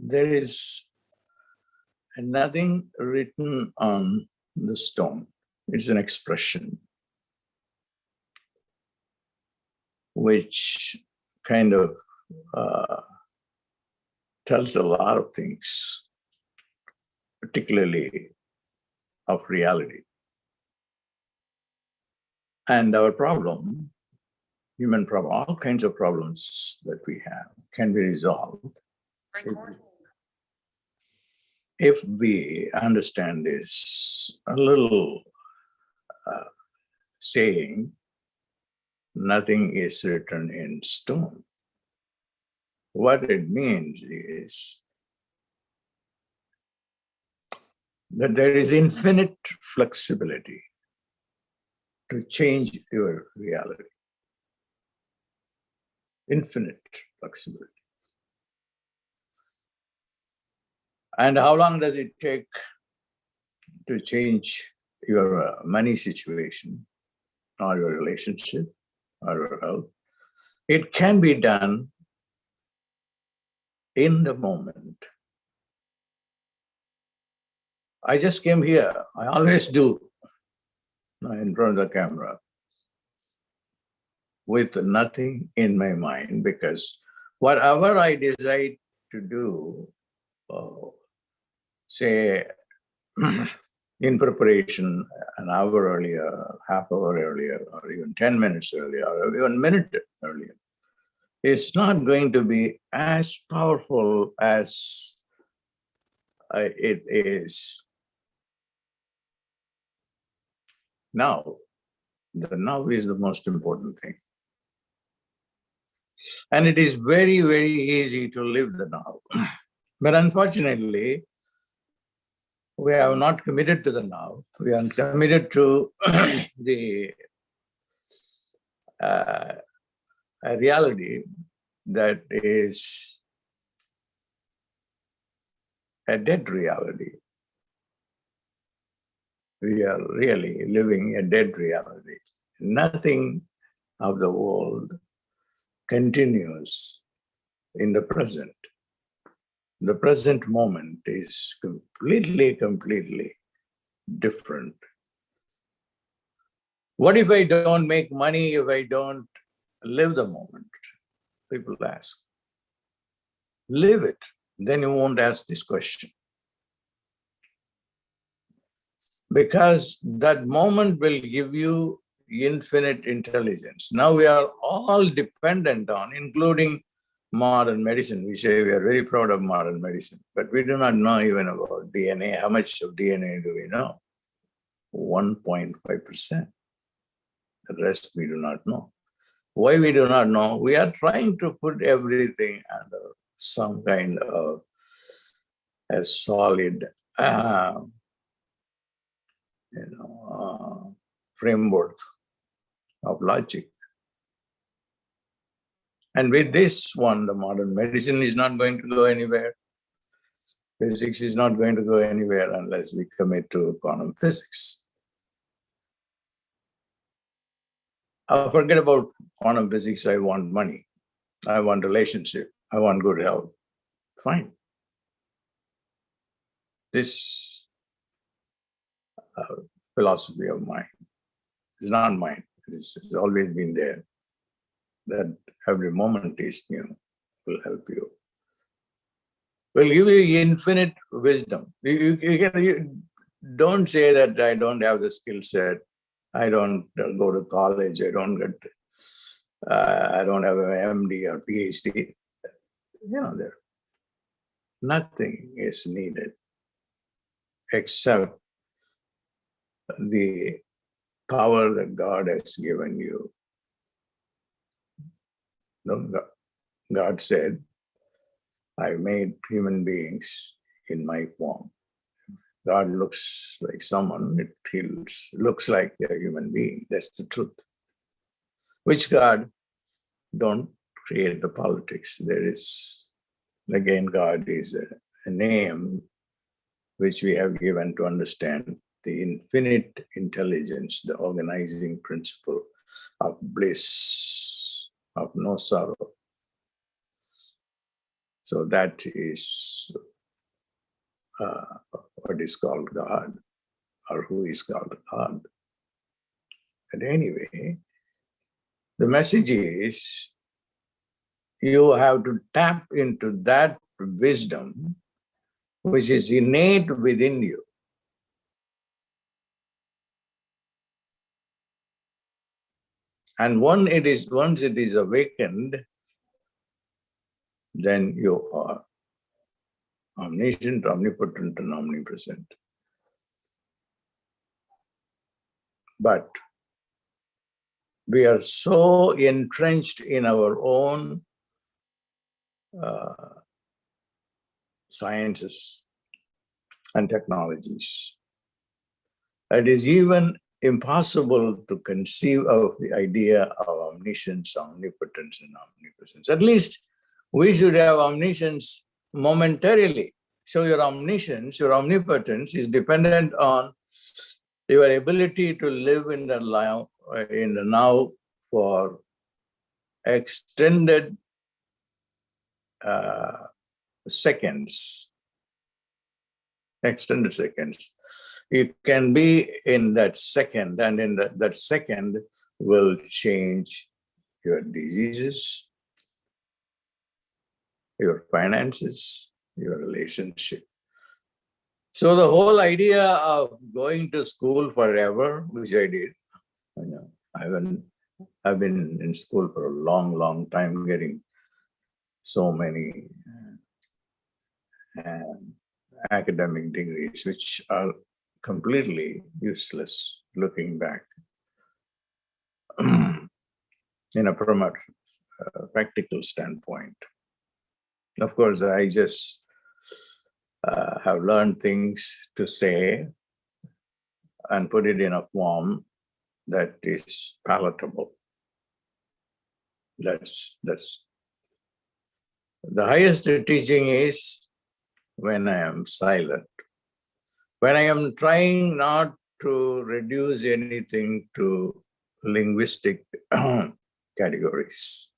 there is nothing written on the stone. It's an expression which kind of tells a lot of things, particularly of reality. And our problem, human problem, all kinds of problems that we have can be resolved if we understand this a little saying, nothing is written in stone. What it means is that there is infinite flexibility to change your reality. Infinite flexibility. And how long does it take to change your money situation or your relationship or your health? It can be done in the moment. I just came here. I always do in front of the camera with nothing in my mind, because whatever I decide to do, say in preparation an hour earlier, half hour earlier, or even 10 minutes earlier, or even a minute earlier, it's not going to be as powerful as it is now. The now is the most important thing. And it is very, very easy to live the now. But unfortunately, we have not committed to the now. We are committed to the a reality that is a dead reality. We are really living a dead reality. Nothing of the world continues in the present. The present moment is completely different. What if I don't make money, if I don't live the moment? People ask. Live it, then you won't ask this question. Because that moment will give you infinite intelligence. Now we are all dependent on, including modern medicine. We say we are very proud of modern medicine, but we do not know even about DNA. How much of DNA do we know? 1.5%. The rest we do not know. Why we do not know? We are trying to put everything under some kind of a solid framework of logic. And with this one, the modern medicine is not going to go anywhere. Physics is not going to go anywhere unless we commit to quantum physics. Forget about quantum physics. I want money. I want relationship. I want good health. Fine. This philosophy of mine is not mine. It's always been there. That every moment is new, will help you. Will give you infinite wisdom. You don't say that I don't have the skill set. I don't go to college. I don't have an MD or PhD. There nothing is needed except the power that God has given you. God said, I made human beings in my form. God looks like someone, he looks like a human being. That's the truth. Which God? Don't create the politics. There is, again, God is a name which we have given to understand the infinite intelligence, the organizing principle of bliss, of no sorrow. So that is knows what is called God or who is called God. But anyway, the message is you have to tap into that wisdom which is innate within you. And once it is awakened, then you are omniscient, omnipotent, and omnipresent. But we are so entrenched in our own sciences and technologies. It is even impossible to conceive of the idea of omniscience, omnipotence, and omnipresence. At least we should have omniscience momentarily. So your omniscience, your omnipotence is dependent on your ability to live in the now for extended seconds. You can be in that second, and in that second will change your diseases, your finances, your relationship. So the whole idea of going to school forever, which I did, I've been in school for a long, long time, getting so many academic degrees, which are completely useless looking back in a practical standpoint. Of course, I just have learned things to say and put it in a form that is palatable. That's the highest teaching is when I am silent, when I am trying not to reduce anything to linguistic categories.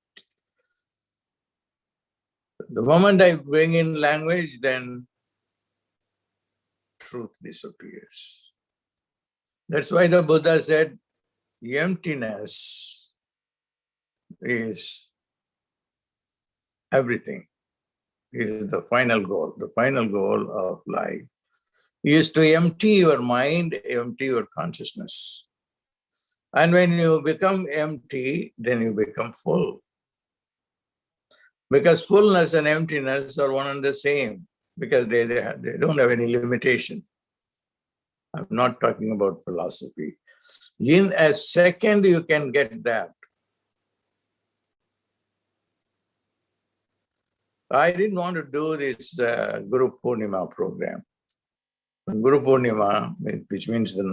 The moment I bring in language, then truth disappears. That's why the Buddha said, emptiness is everything, is the final goal. The final goal of life is to empty your mind, empty your consciousness. And when you become empty, then you become full. Because fullness and emptiness are one and the same, because they don't have any limitation. I'm not talking about philosophy. In a second, you can get that. I didn't want to do this Guru Purnima program. Guru Purnima, which means the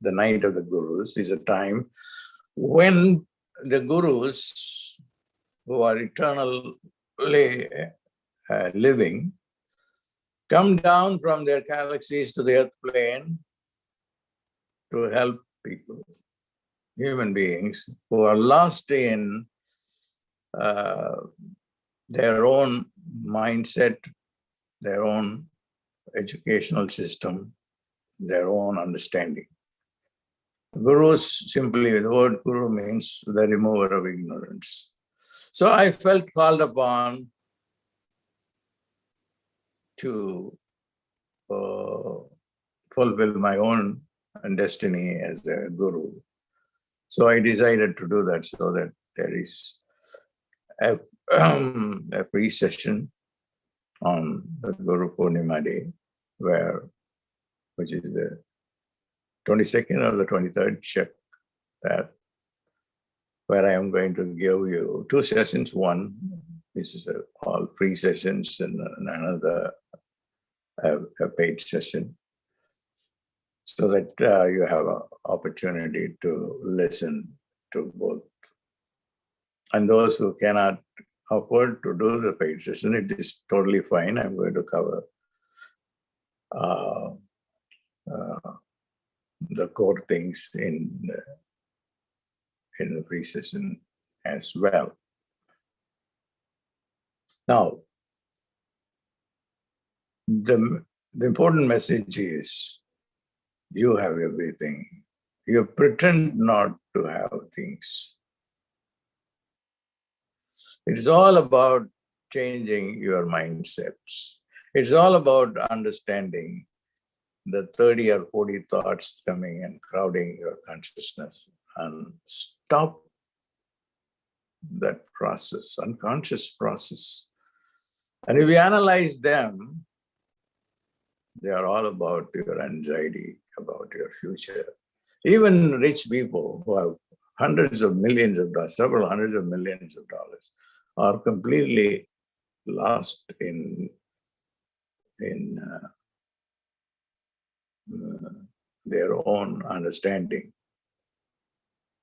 night of the Gurus, is a time when the Gurus, who are eternally living, come down from their galaxies to the earth plane to help people, human beings, who are lost in their own mindset, their own educational system, their own understanding. Gurus, simply, the word Guru means the remover of ignorance. So I felt called upon to fulfill my own destiny as a Guru. So I decided to do that, so that there is a free session on the Guru Purnima day, which is the 22nd or the 23rd, check that, where I am going to give you 2 sessions. One is all free sessions, and another a paid session, so that you have an opportunity to listen to both. And those who cannot afford to do the paid session, it is totally fine. I'm going to cover the core things in the free session as well. Now, the important message is you have everything. You pretend not to have things. It's all about changing your mindsets. It's all about understanding the 30 or 40 thoughts coming and crowding your consciousness, and stop that process, unconscious process. And if you analyze them, they are all about your anxiety, about your future. Even rich people who have hundreds of millions of dollars, several hundreds of millions of dollars, are completely lost in their own understanding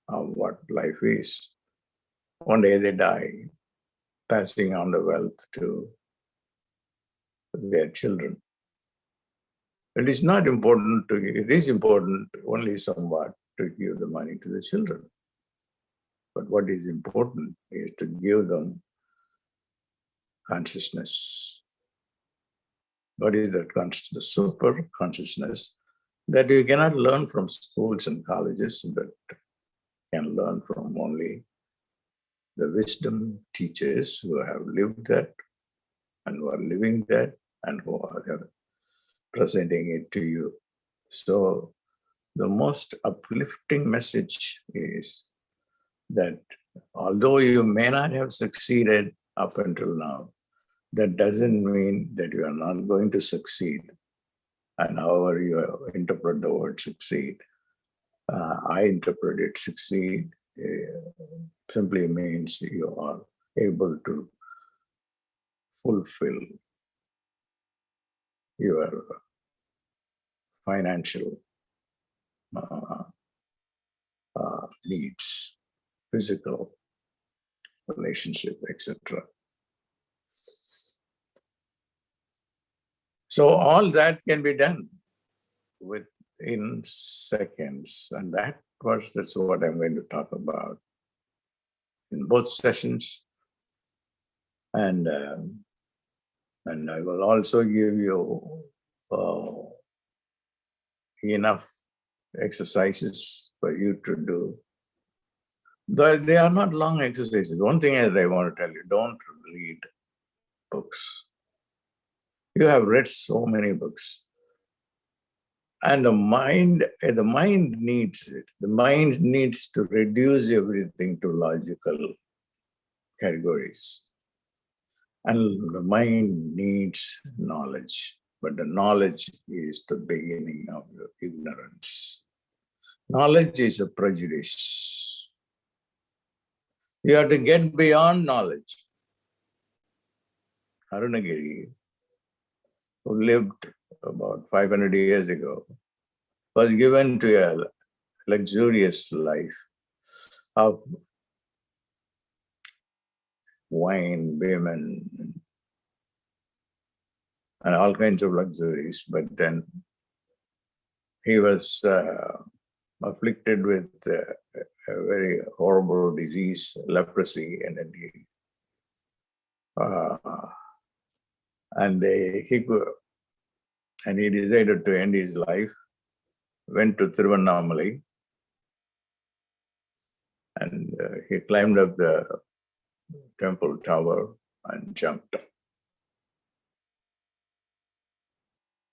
of what life is. One day they die, passing on the wealth to their children. It is not important to give, it is important only somewhat to give the money to the children. But what is important is to give them consciousness. What is that consciousness? Super consciousness that you cannot learn from schools and colleges, but can learn from only the wisdom teachers who have lived that and who are living that and who are presenting it to you. So the most uplifting message is that although you may not have succeeded up until now, that doesn't mean that you are not going to succeed. And however you interpret the word succeed, I interpret it succeed simply means you are able to fulfill your financial needs, physical, relationship, etc. So all that can be done within seconds, and that's what I'm going to talk about in both sessions. And I will also give you enough exercises for you to do. They are not long exercises. One thing that I want to tell you, don't read books. You have read so many books. And the mind needs it. The mind needs to reduce everything to logical categories. And the mind needs knowledge, but the knowledge is the beginning of your ignorance. Knowledge is a prejudice. You have to get beyond knowledge. Arunagiri, who lived about 500 years ago, was given to a luxurious life of wine, women, and all kinds of luxuries. But then he was afflicted with a very horrible disease, leprosy, and then he decided to end his life. Went to Tiruvannamalai, and he climbed up the temple tower and jumped.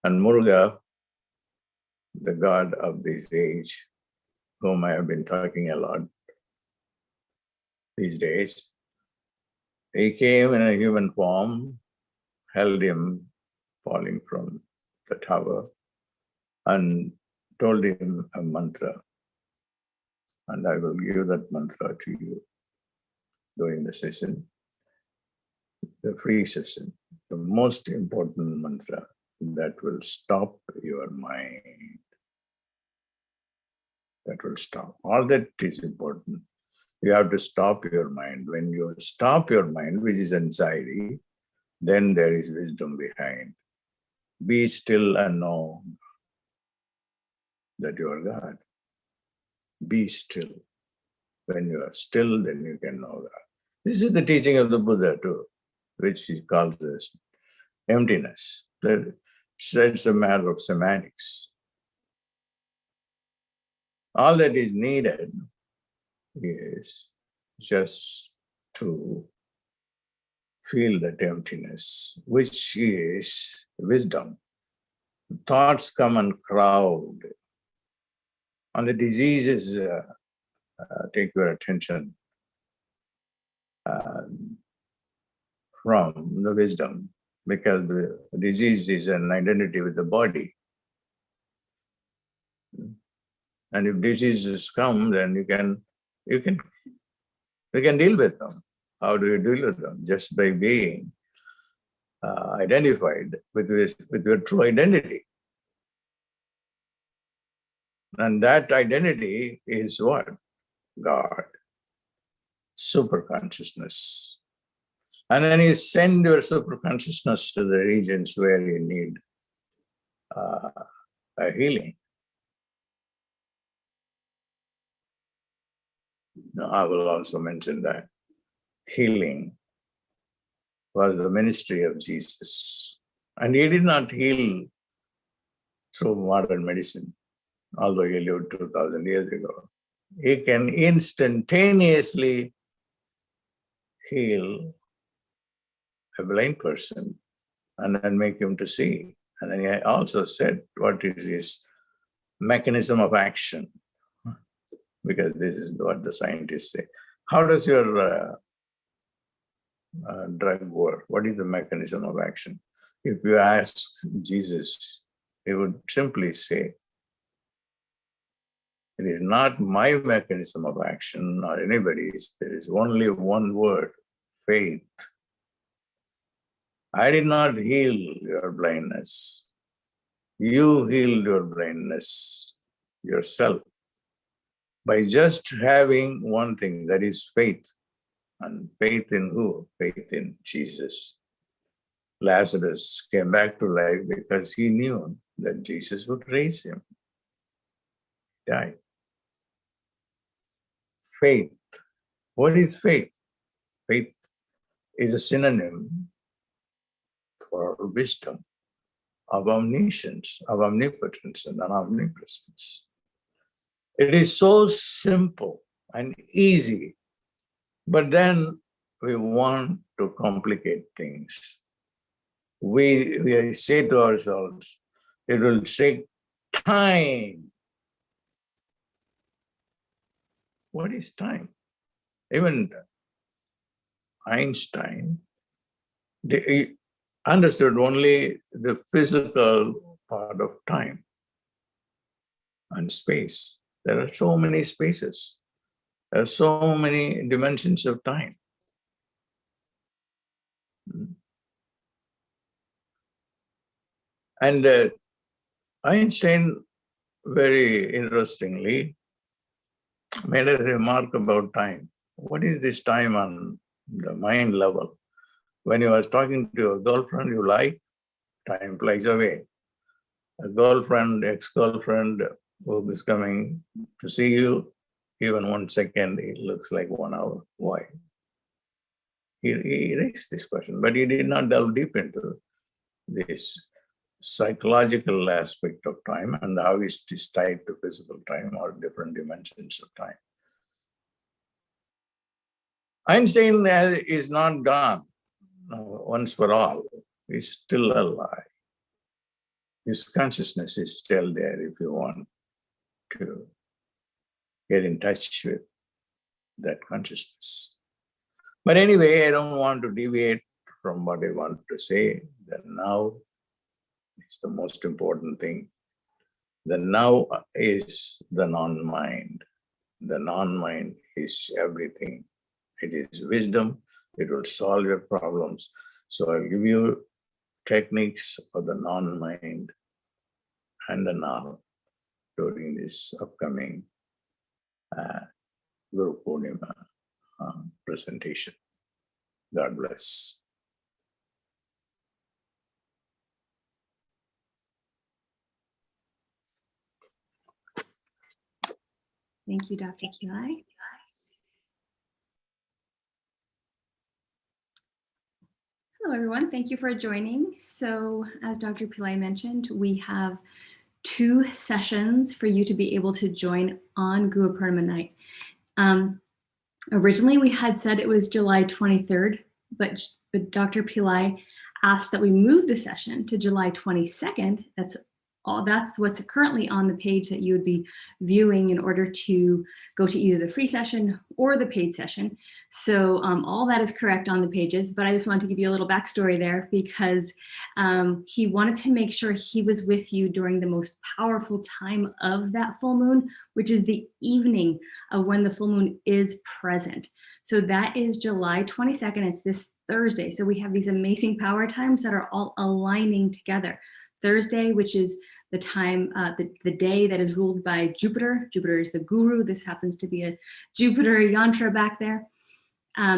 And Muruga, the god of this age, whom I have been talking a lot these days, he came in a human form, held him falling from the tower, and told him a mantra. And I will give that mantra to you during the session, the free session, the most important mantra that will stop your mind. That will stop. All that is important. You have to stop your mind. When you stop your mind, which is anxiety, then there is wisdom behind. Be still and know that you are God. Be still. When you are still, then you can know that. This is the teaching of the Buddha too, which he calls this emptiness. It's a matter of semantics. All that is needed is just to feel that emptiness, which is wisdom. Thoughts come and crowd, and the diseases take your attention from the wisdom, because the disease is an identity with the body. And if diseases come, then you can deal with them. How do you deal with them? Just by being identified with your true identity. And that identity is what? God. Super consciousness. And then you send your super consciousness to the regions where you need a healing. Now, I will also mention that healing was the ministry of Jesus. And he did not heal through modern medicine, although he lived 2,000 years ago. He can instantaneously heal a blind person and then make him to see. And then he also said what is his mechanism of action, because this is what the scientists say. How does your drug work? What is the mechanism of action? If you ask Jesus, he would simply say, it is not my mechanism of action or anybody's. There is only one word, faith. I did not heal your blindness. You healed your blindness yourself by just having one thing, that is faith. And faith in who? Faith in Jesus. Lazarus came back to life because he knew that Jesus would raise him. He died. Faith. What is faith? Faith is a synonym for wisdom, of omniscience, of omnipotence, and omnipresence. It is so simple and easy, but then we want to complicate things. We say to ourselves, it will take time. What is time? Even Einstein understood only the physical part of time and space. There are so many spaces. There are so many dimensions of time. And Einstein, very interestingly, made a remark about time. What is this time on the mind level? When you are talking to your girlfriend you like, time flies away. A girlfriend, ex-girlfriend who is coming to see you, even 1 second, it looks like 1 hour. Why? He raised this question, but he did not delve deep into this psychological aspect of time and how it is tied to physical time or different dimensions of time. Einstein is not gone once for all. He's still alive. His consciousness is still there if you want to get in touch with that consciousness. But anyway, I don't want to deviate from what I want to say. The now is the most important thing. The now is the non-mind. The non-mind is everything. It is wisdom. It will solve your problems. So I'll give you techniques for the non-mind and the now during this upcoming Guru Purnima presentation. God bless. Thank you, Dr. Hello, everyone. Thank you for joining. So as Dr. Pillai mentioned, we have 2 sessions for you to be able to join on Guru Purnima night. Originally, we had said it was July 23rd, but Dr. Pillai asked that we move the session to July 22nd. That's what's currently on the page that you would be viewing in order to go to either the free session or the paid session. So all that is correct on the pages, but I just wanted to give you a little backstory there because he wanted to make sure he was with you during the most powerful time of that full moon, which is the evening of when the full moon is present. So that is July 22nd. It's this Thursday. So we have these amazing power times that are all aligning together. Thursday, which is the time, the day that is ruled by Jupiter. Jupiter is the guru. This happens to be a Jupiter yantra back there.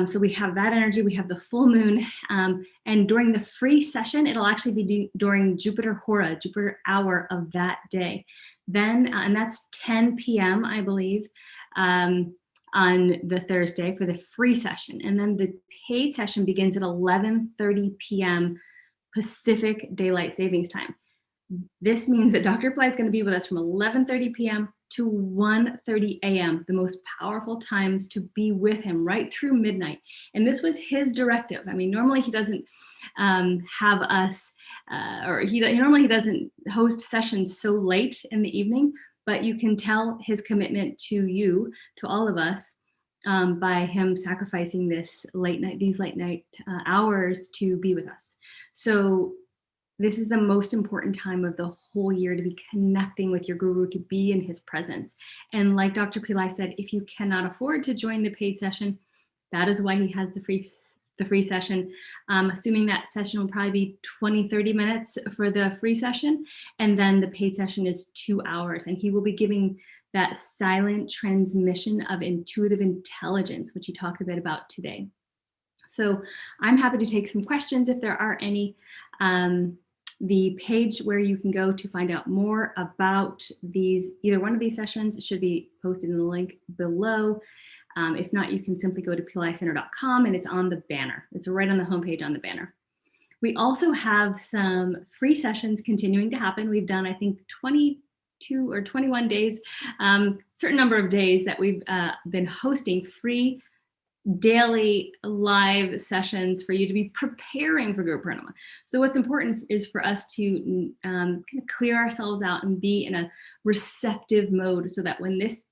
So we have that energy, we have the full moon, and during the free session, it'll actually be during Jupiter Hora, Jupiter hour of that day. Then, and that's 10 p.m., I believe, on the Thursday for the free session. And then the paid session begins at 11:30 p.m. Pacific Daylight Savings Time. This means that Dr. Pillai is going to be with us from 11:30 p.m. to 1:30 a.m., the most powerful times to be with him right through midnight. And this was his directive. I mean, normally he doesn't have us, normally he doesn't host sessions so late in the evening, but you can tell his commitment to you, to all of us, by him sacrificing these late night hours to be with us. So this is the most important time of the whole year to be connecting with your guru, to be in his presence. And like Dr. Pillai said, if you cannot afford to join the paid session, that is why he has the free session. Assuming that session will probably be 20-30 minutes for the free session, and then the paid session is 2 hours, and he will be giving that silent transmission of intuitive intelligence, which he talked a bit about today. So I'm happy to take some questions if there are any. The page where you can go to find out more about either one of these sessions should be posted in the link below. If not, you can simply go to pillaicenter.com and it's on the banner. It's right on the homepage on the banner. We also have some free sessions continuing to happen. We've done, I think, 22 or 21 days, certain number of days that we've been hosting free daily live sessions for you to be preparing for Guru Purnima. So what's important is for us to kind of clear ourselves out and be in a receptive mode so that when this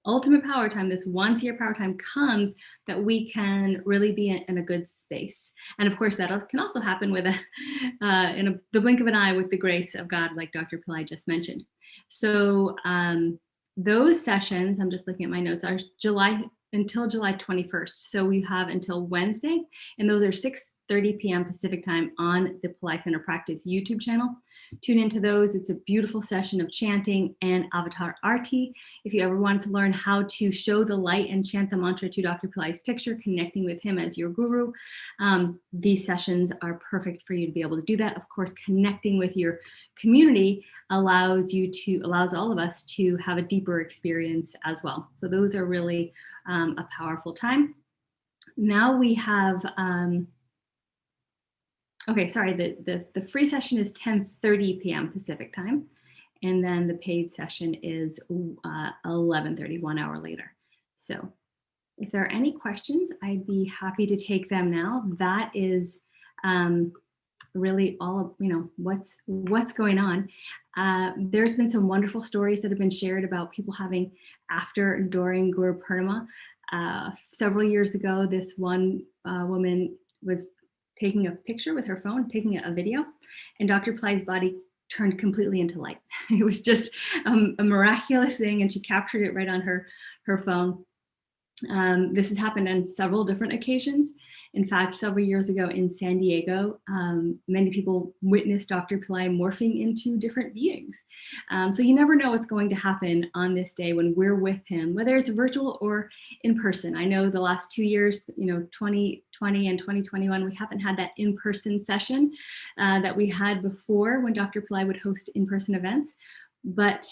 ultimate power time, this once-a-year power time comes, that we can really be in a good space. And of course, that can also happen with the blink of an eye with the grace of God, like Dr. Pillai just mentioned. So those sessions, I'm just looking at my notes, are until July 21st. So we have until Wednesday, and those are 6:30 p.m. Pacific time on the Pillai Center Practice YouTube channel. Tune into those. It's a beautiful session of chanting and avatar arti. If you ever wanted to learn how to show the light and chant the mantra to Dr. Pillai's picture, connecting with him as your guru, these sessions are perfect for you to be able to do that. Of course, connecting with your community allows all of us to have a deeper experience as well. So those are really a powerful time. Now we have, the free session is 10:30 p.m. Pacific time, and then the paid session is 11:30, 1 hour later. So if there are any questions, I'd be happy to take them now. That is really all of, what's going on. There's been some wonderful stories that have been shared about people having after and during Guru Purnima. Several years ago, this one woman was taking a picture with her phone, taking a video, and Dr. Pillai's body turned completely into light. It was just a miraculous thing, and she captured it right on her phone. This has happened on several different occasions. In fact, several years ago in San Diego, many people witnessed Dr. Pillai morphing into different beings. So you never know what's going to happen on this day when we're with him, whether it's virtual or in person. I know the last 2 years, 2020 and 2021, we haven't had that in-person session that we had before when Dr. Pillai would host in-person events. But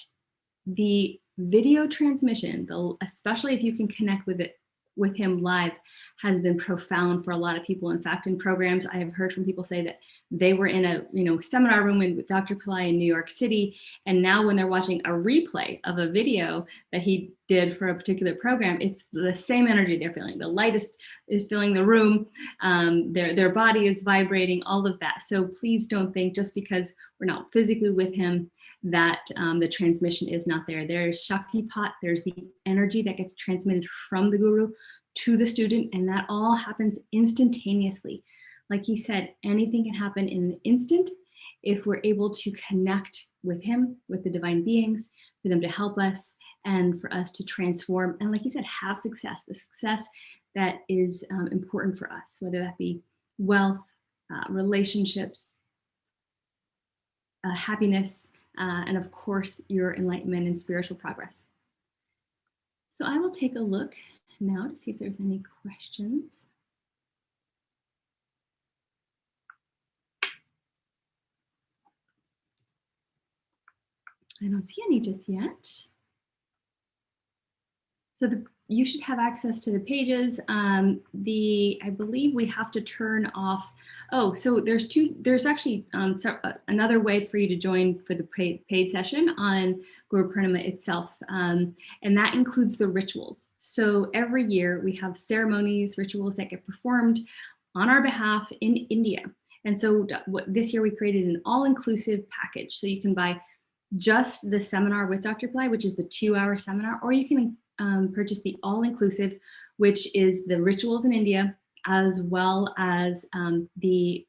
the video transmission, especially if you can connect with him live, has been profound for a lot of people. In fact, in programs, I have heard from people say that they were in a seminar room with Dr. Pillai in New York City, and now when they're watching a replay of a video that he did for a particular program, it's the same energy they're feeling. The light is filling the room, their body is vibrating, all of that. So please don't think just because we're not physically with him that the transmission is not there. There's Shakti Pot, there's the energy that gets transmitted from the Guru to the student, and that all happens instantaneously. Like he said, anything can happen in an instant if we're able to connect with him, with the divine beings, for them to help us and for us to transform. And like he said, have success, the success that is important for us, whether that be wealth, relationships, happiness, and of course, your enlightenment and spiritual progress. So I will take a look now to see if there's any questions. I don't see any just yet. So you should have access to the pages. I believe we have to turn off. Oh, so there's actually another way for you to join for the paid session on Guru Purnima itself. And that includes the rituals. So every year we have ceremonies, rituals that get performed on our behalf in India. And so this year we created an all-inclusive package. So you can buy just the seminar with Dr. Pillai, which is the 2-hour seminar, or you can purchase the all-inclusive, which is the rituals in India, as well as the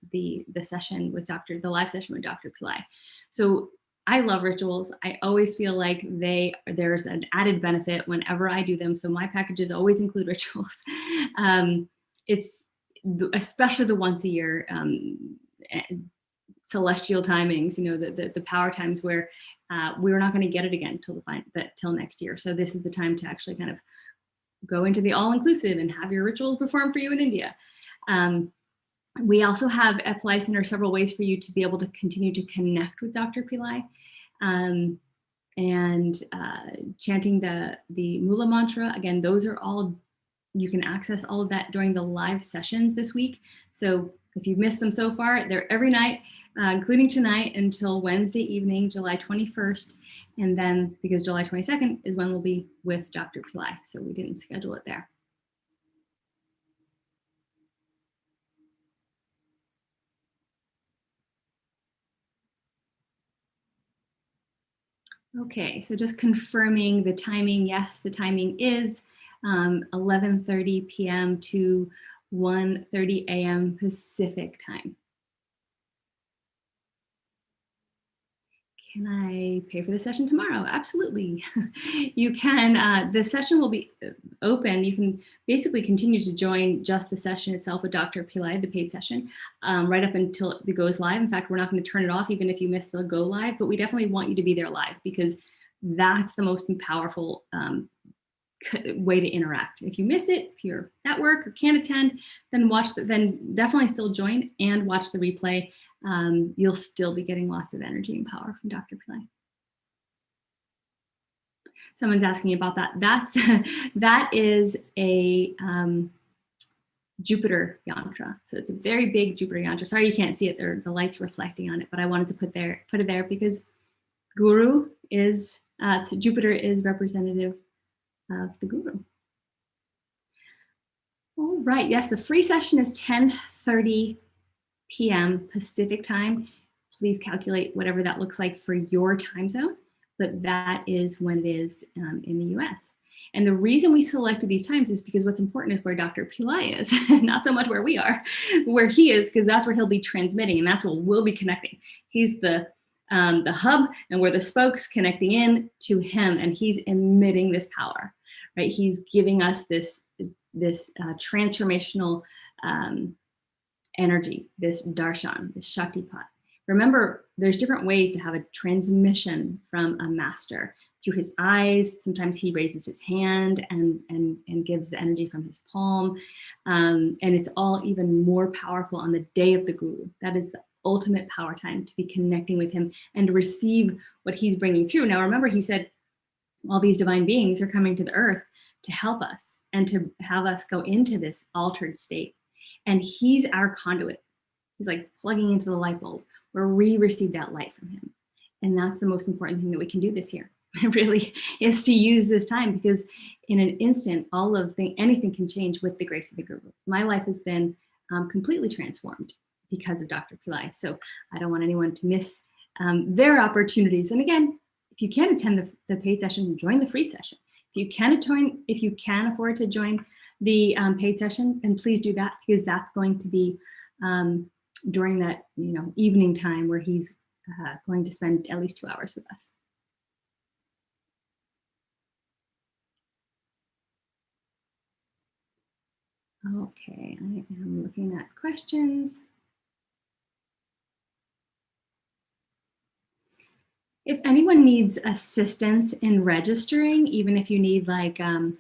session with the live session with Dr. Pillai. So I love rituals. I always feel like there's an added benefit whenever I do them. So my packages always include rituals. It's especially the once a year celestial timings, the power times where we're not going to get it again till next year. So this is the time to actually kind of go into the all-inclusive and have your rituals performed for you in India. We also have at Pillai Center several ways for you to be able to continue to connect with Dr. Pillai, and chanting the Mula mantra. Again, those are all, you can access all of that during the live sessions this week. So if you've missed them so far, they're every night, including tonight until Wednesday evening, July 21st. And then because July 22nd is when we'll be with Dr. Pillai. So we didn't schedule it there. Okay, so just confirming the timing. Yes, the timing is 11:30 p.m. to 1:30 a.m. Pacific time. Can I pay for the session tomorrow? Absolutely. You can. The session will be open. You can basically continue to join just the session itself with Dr. Pillai, the paid session, right up until it goes live. In fact, we're not going to turn it off even if you miss the go live, but we definitely want you to be there live because that's the most powerful way to interact. If you miss it, if you're at work or can't attend, then then definitely still join and watch the replay. You'll still be getting lots of energy and power from Dr. Pillai. Someone's asking about that. That is a Jupiter yantra. So it's a very big Jupiter yantra. Sorry you can't see it. The light's reflecting on it, but I wanted to put it there because Guru is so Jupiter is representative of the Guru. All right. Yes, the free session is 10:30 p.m. Pacific time. Please calculate whatever that looks like for your time zone, but that is when it is in the US. And the reason we selected these times is because what's important is where Dr. Pillai is, not so much where we are, where he is, because that's where he'll be transmitting and that's where we'll be connecting. He's the hub and we're the spokes connecting in to him, and he's emitting this power, right? He's giving us this transformational energy, this darshan, this Shakti Pot. Remember, there's different ways to have a transmission from a master. Through his eyes, sometimes he raises his hand and gives the energy from his palm. And it's all even more powerful on the day of the Guru. That is the ultimate power time, to be connecting with him and to receive what he's bringing through. Now, remember, he said all these divine beings are coming to the earth to help us. and to have us go into this altered state. And he's our conduit. He's like plugging into the light bulb where we receive that light from him. And that's the most important thing that we can do this year, really, is to use this time, because in an instant, anything can change with the grace of the Guru. My life has been completely transformed because of Dr. Pillai. So I don't want anyone to miss their opportunities. And again, if you can't attend the paid session, join the free session. If you can afford to join the paid session, then please do that, because that's going to be during that evening time where he's going to spend at least 2 hours with us. Okay, I am looking at questions. If anyone needs assistance in registering, even if you need like to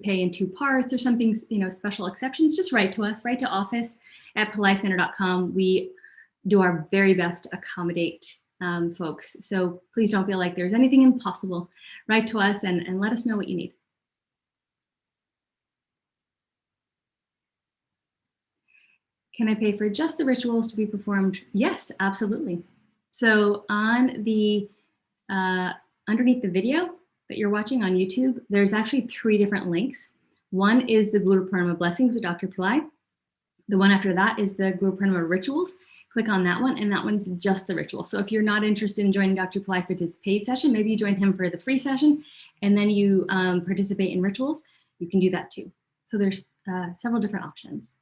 pay in 2 parts or something, special exceptions, just write to us, write to office@pillaicenter.com. We do our very best to accommodate folks. So please don't feel like there's anything impossible. Write to us and let us know what you need. Can I pay for just the rituals to be performed? Yes, absolutely. So on the underneath the video that you're watching on YouTube, there's actually 3 different links. One is the Guru Purnima Blessings with Dr. Pillai. The one after that is the Guru Purnima Rituals. Click on that one, and that one's just the ritual. So if you're not interested in joining Dr. Pillai for his paid session, maybe you join him for the free session, and then you participate in rituals, you can do that too. So there's several different options.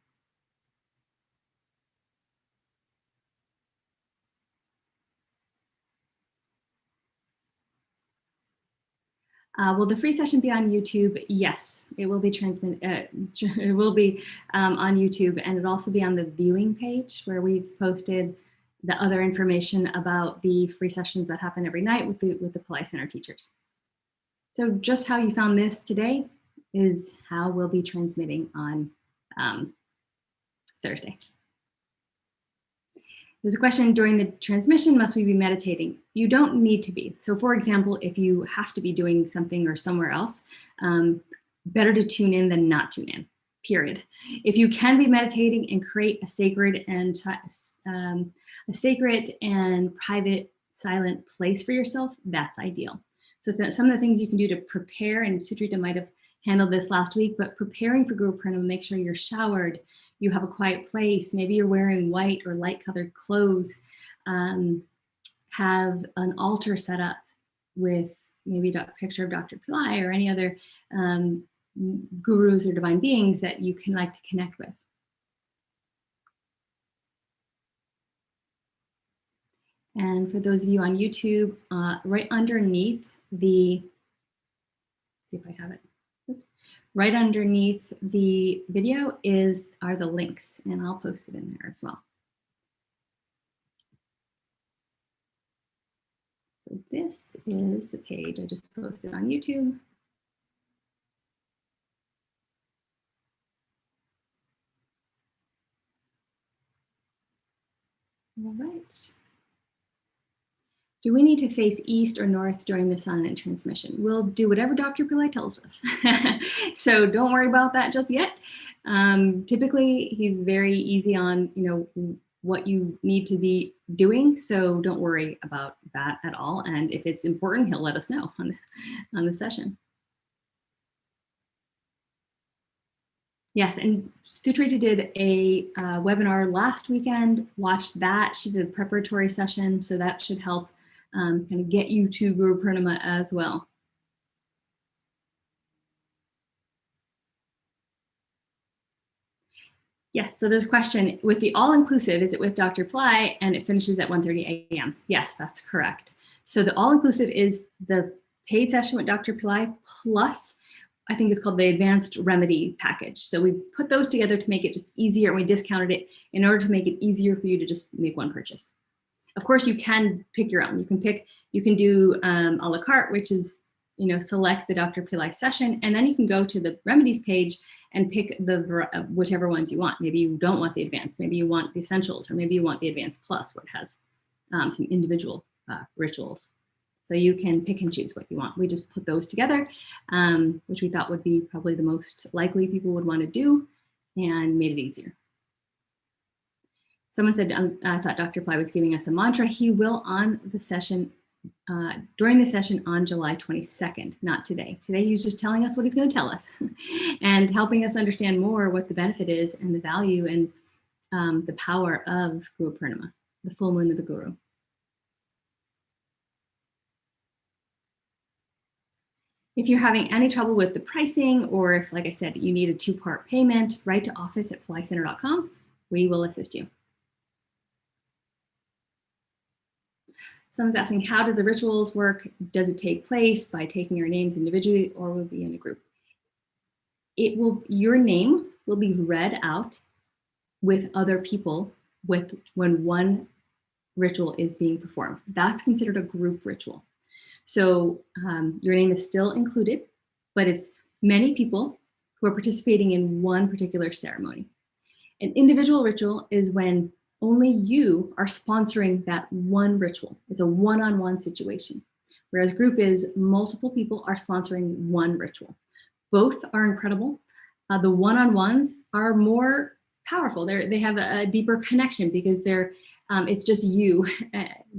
Will the free session be on YouTube? Yes, it will be transmitted. It will be on YouTube, and it'll also be on the viewing page where we've posted the other information about the free sessions that happen every night with the Pillai Center teachers. So just how you found this today is how we'll be transmitting on Thursday. There's a question during the transmission, must we be meditating? You don't need to be. So for example, if you have to be doing something or somewhere else, better to tune in than not tune in, period. If you can be meditating and create a sacred and private, silent place for yourself, that's ideal. So some of the things you can do to prepare, and Sutrita might have handled this last week, but preparing for Guru Purnima, make sure you're showered, you have a quiet place, maybe you're wearing white or light colored clothes, have an altar set up with maybe a picture of Dr. Pillai or any other gurus or divine beings that you can like to connect with. And for those of you on YouTube, right underneath the, let's see if I have it. Oops. Right underneath the video are the links, and I'll post it in there as well. So this is the page I just posted on YouTube. All right. Do we need to face east or north during the silent transmission? We'll do whatever Dr. Pillai tells us. So don't worry about that just yet. Typically, he's very easy on what you need to be doing. So don't worry about that at all. And if it's important, he'll let us know on the session. Yes, and Sutrita did a webinar last weekend. Watched that. She did a preparatory session, so that should help kind of get you to Guru Purnima as well. Yes, so there's a question, with the all-inclusive, is it with Dr. Pillai and it finishes at 1:30 a.m.? Yes, that's correct. So the all-inclusive is the paid session with Dr. Pillai plus, I think it's called the advanced remedy package. So we put those together to make it just easier, and we discounted it in order to make it easier for you to just make one purchase. Of course, you can pick your own. You can do a la carte, which is, select the Dr. Pillai session, and then you can go to the remedies page and pick whichever ones you want. Maybe you don't want the advanced, maybe you want the essentials, or maybe you want the advanced plus, where it has some individual rituals. So you can pick and choose what you want. We just put those together, which we thought would be probably the most likely people would want to do, and made it easier. Someone said, I thought Dr. Pillai was giving us a mantra. He will on the session, during the session on July 22nd, not today. Today, he's just telling us what he's going to tell us and helping us understand more what the benefit is and the value and the power of Guru Purnima, the full moon of the Guru. If you're having any trouble with the pricing, or if, like I said, you need a 2-part payment, write to office@pillaicenter.com. We will assist you. Someone's asking, how does the rituals work? Does it take place by taking your names individually, or will it be in a group? Your name will be read out with other people when one ritual is being performed. That's considered a group ritual. So your name is still included, but it's many people who are participating in one particular ceremony. An individual ritual is when only you are sponsoring that one ritual. It's a one-on-one situation. Whereas group is multiple people are sponsoring one ritual. Both are incredible. The one-on-ones are more powerful. They have a deeper connection because it's just you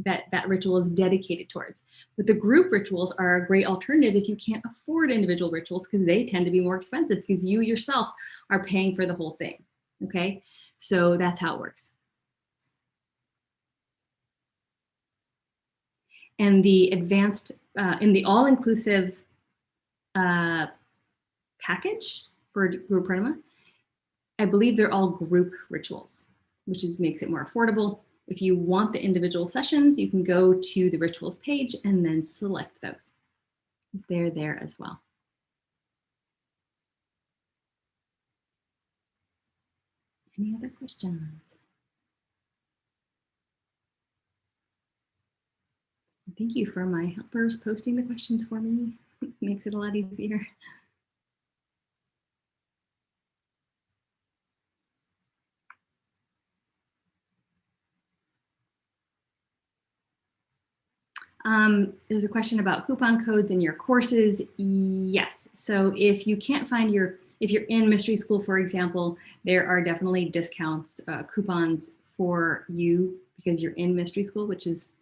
that ritual is dedicated towards. But the group rituals are a great alternative if you can't afford individual rituals, because they tend to be more expensive because you yourself are paying for the whole thing. Okay, so that's how it works. And the advanced, in the all-inclusive package for Guru Purnima, I believe they're all group rituals, which makes it more affordable. If you want the individual sessions, you can go to the rituals page and then select those. They're there as well. Any other questions? Thank you for my helpers posting the questions for me. It makes it a lot easier. There's a question about coupon codes in your courses. Yes. So if you can't find if you're in mystery school, for example, there are definitely discounts, coupons for you because you're in mystery school, which is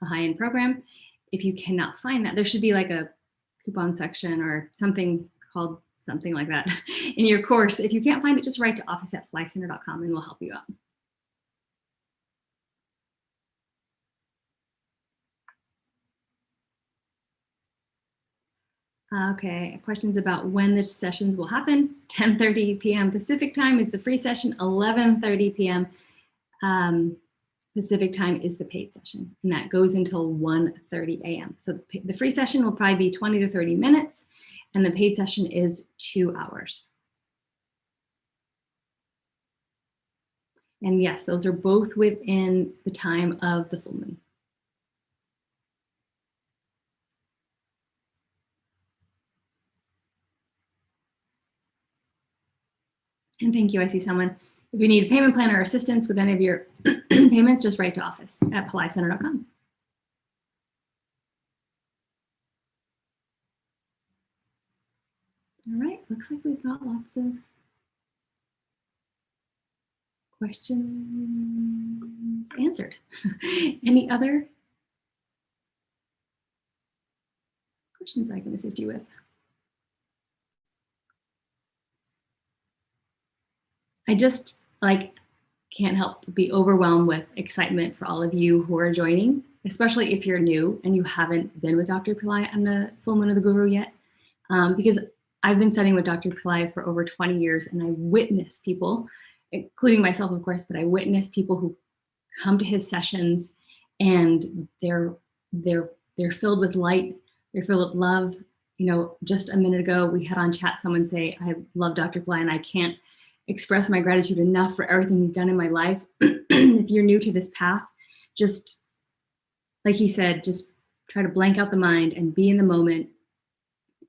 a high-end program. If you cannot find that, there should be like a coupon section or something called something like that in your course. If you can't find it, just write to office@pillaicenter.com and we'll help you out. Okay, questions about when the sessions will happen. 10:30 p.m. Pacific time is the free session. 11:30 p.m. Pacific time is the paid session, and that goes until 1:30 a.m. So the free session will probably be 20 to 30 minutes, and the paid session is 2 hours. And yes, those are both within the time of the full moon. And thank you, I see someone. If you need a payment plan or assistance with any of your payments, just write to office@pillaicenter.com. All right, looks like we've got lots of questions answered. Any other questions I can assist you with? I just can't help but be overwhelmed with excitement for all of you who are joining, especially if you're new and you haven't been with Dr. Pillai on the full moon of the Guru yet, because I've been studying with Dr. Pillai for over 20 years, and I witness people, including myself, of course, but I witness people who come to his sessions and they're filled with light, they're filled with love. You know, just a minute ago, we had on chat someone say, I love Dr. Pillai and I can't express my gratitude enough for everything he's done in my life. If you're new to this path, just like he said, just try to blank out the mind and be in the moment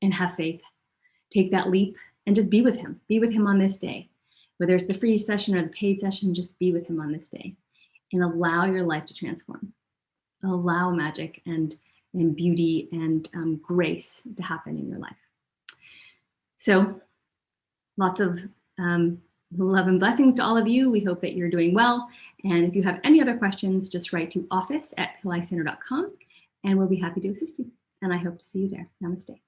and have faith. Take that leap and just be with him. Be with him on this day. Whether it's the free session or the paid session, just be with him on this day and allow your life to transform. Allow magic and and beauty and grace to happen in your life. So lots of love and blessings to all of you. We hope that you're doing well. And if you have any other questions, just write to office@pillaicenter.com and we'll be happy to assist you. And I hope to see you there. Namaste.